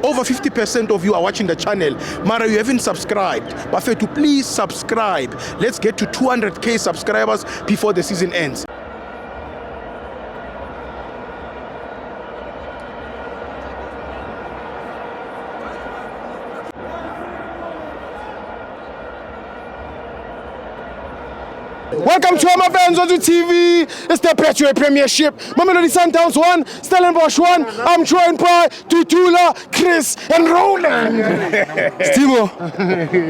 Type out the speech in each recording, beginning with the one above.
over 50% of you are watching the channel. Mara, you haven't subscribed. Bafethu, please subscribe. Let's get to 200k subscribers before the season ends. Welcome to my fans on the TV. It's the Petro Premiership. Mamelodi Sundowns 1, Stellenbosch 1. I'm joined by Tutula, Chris, and Roland. Stivo.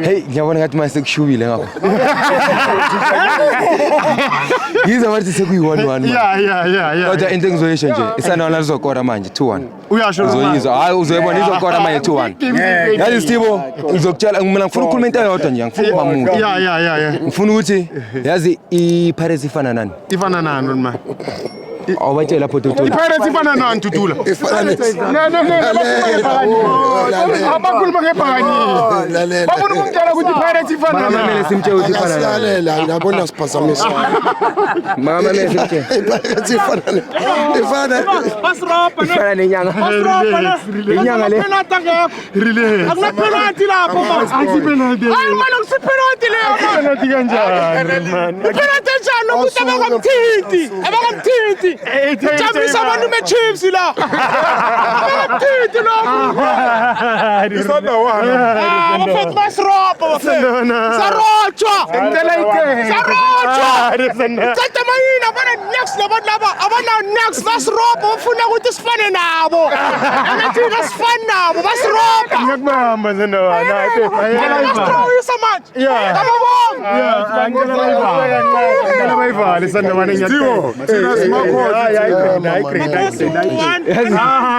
Hey, ngiyabona ngathi manje sekushubile ngapha. Yiza wathi sekuyi-1-1. Yeah. Kodwa into engizoyisho nje, iSundowns lizokora manje 2-1. Uyasho uzoyizwa. Hayi uzoyibona izokora manje 2-1. Yazi Stivo, ngizokutshela mina ngifuna ukukhuluma into eyodwa nje, ngifuna ukuba muntu. Yeah. Ngifuna ukuthi yazi iPirates ifana nani? Ifana nani man? Awubatshela lapho Tutula. iPirates ifana nani Tutula? Ifana abakhuluma ngebhakani. Babona ukungitshela ukuthi iPirates ifana nani? Mamele simtshela ukuthi ifana nani. Siyalela, ngiyabona siphazamisa. Mamele simtshela. iPirates ifana Ifana nenyanga. Inyanga le. Really? Akuna penalty lapho man. Penalty. Hayi man penalty leyo man. Penalty kanjani man? Penalty njani ukuthi abakamthinti. Jabulisa abantu beChiefs la. Abakamthinti lokho. Bafethu masirobha bafethu. Sarotshwa. Tata mayina bana next labantu laba abana next masirobha ufuna ukuthi sifane nabo. Anathina sifane nabo basirobha. Ngiyakubamba sendawana. Bayisa manje. Ababonga. Ngiyakubamba bayivale sendawana ngiyathina. Thina simakhosi.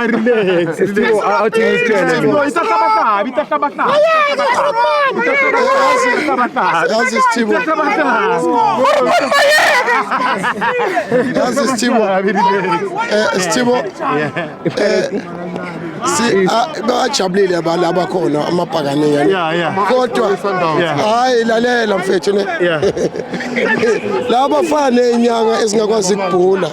Relax. Stivo athi isikhwele. Yazi Stivo. Stivo. Bajabulile laba khona amabhakani Yeah. kodwa hayi lalela mfethu ne laba bafana inyanga ezingakwazi ukubhula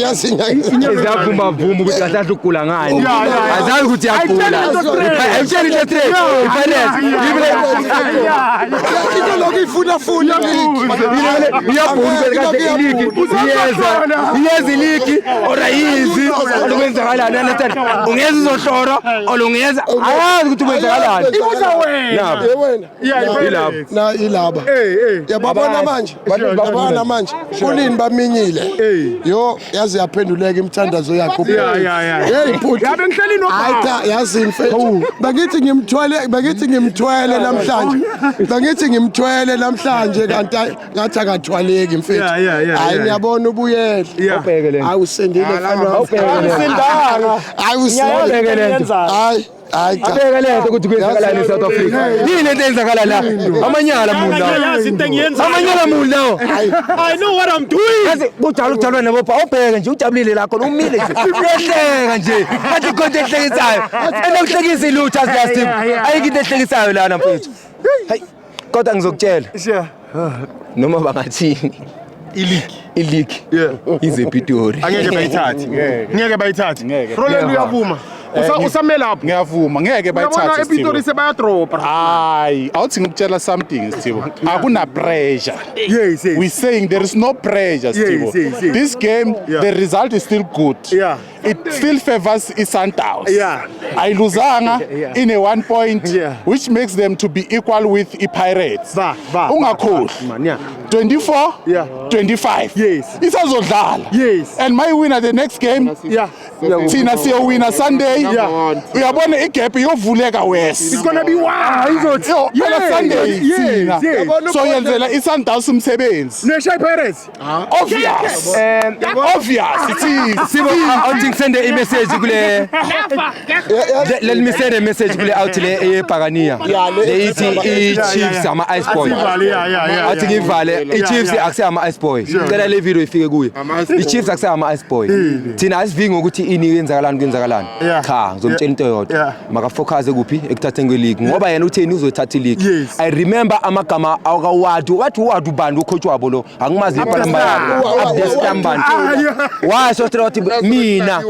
yazi Izaphuma vuma ukuthi kahle ukugula ngani. Azazi ukuthi yagula. Ayitshela into straight. into lokho ifuna Iyeza iligi orayizi olwenzakalana understand ungeza izohloro olungeza ayazi ukuthi kwenzakalani Ibuza wena. wena ilaba yababona manje kulini baminyile yo yazi yaphenduleka imthandazo yakho hey bhuti Yabe ngihleli no. hayi cha yazi mfethu bakithi ngimthwele namhlanje kanti ngathi akathwaleki mfethu hayi ngiyabona ubuyele awusendile hayi cha abeka lento ukuthi kwenzakalani eSouth Africa yini into eyenzakala la amanyala mulu lawo amanyala mulu lawo I know what I'm doing. yazi kujalwa nabo awubheke nje ujabulile lakho umile nje uyehleka nje athi konke ehlekisayo enokuhlekisa ilutha last team ayike into ehlekisayo lana mfethu hayi kodwa ngizokutshela noma bangathini iligi ize Pitori Angeke bayithathe. Roland uyavuma. Usamela lapho. Ngiyavuma ngeke bayithathe ePitori sebayadropa. Hayi awuthi ngikutshela something Stivo akuna pressure. Yes. We saying there is no pressure Stivo. Yes. This game the result is still good. Yeah. It still favors iSundowns. Yeah. Ayiluzanga in a 1 point which makes them to be equal with iPirates. Ungakhohlwa. 24 25. Yes. Isazodlala. Yes. And my winner the next game. Thina siyowina Sunday. Uyabona igap iyovuleka west. It's gonna be wild. Phela Sunday thina. So yenzela iSundowns umsebenzi. Nesha iPirates. Obvious. It is. awuthi ngisende imessage kule let me send a message kule out le ebhakaniya le ithi iChiefs ama Ice Boy athi ngivale iChiefs akuse ama Ice Boy ngicela le video ifike kuye iChiefs akuse ama Ice Boy thina asivingi ukuthi ini kwenzakalani cha ngizomtshela into yodwa maka focus kuphi ekuthatheni kweleague ngoba yena utheni uzothatha ileague I remember amagama akawadu wathi wadu bani ucoach wabo lo angimazi ipalamba yakho update stambani washo ukuthi mina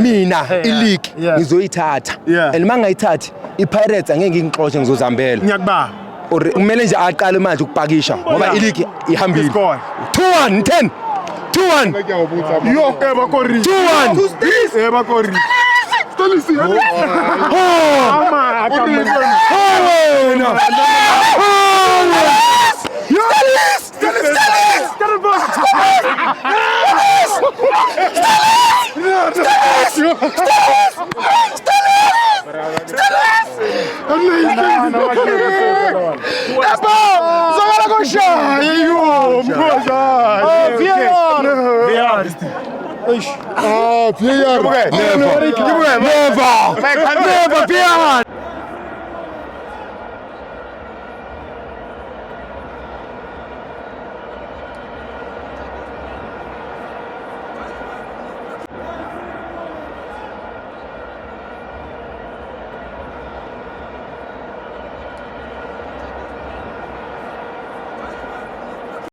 mina i-league ngizoyithatha and mangayithathi i-Pirates angeke ngixoxe ngizozambela Ngiyakubamba. or kumele nje aqale manje ukupakisha ngoba i-league ihambile 2-1 10 2-1 Yo, bakori. 2-1 Bakori. Stolisi. Zagala koshaya yo mkhoza. VAR. Never.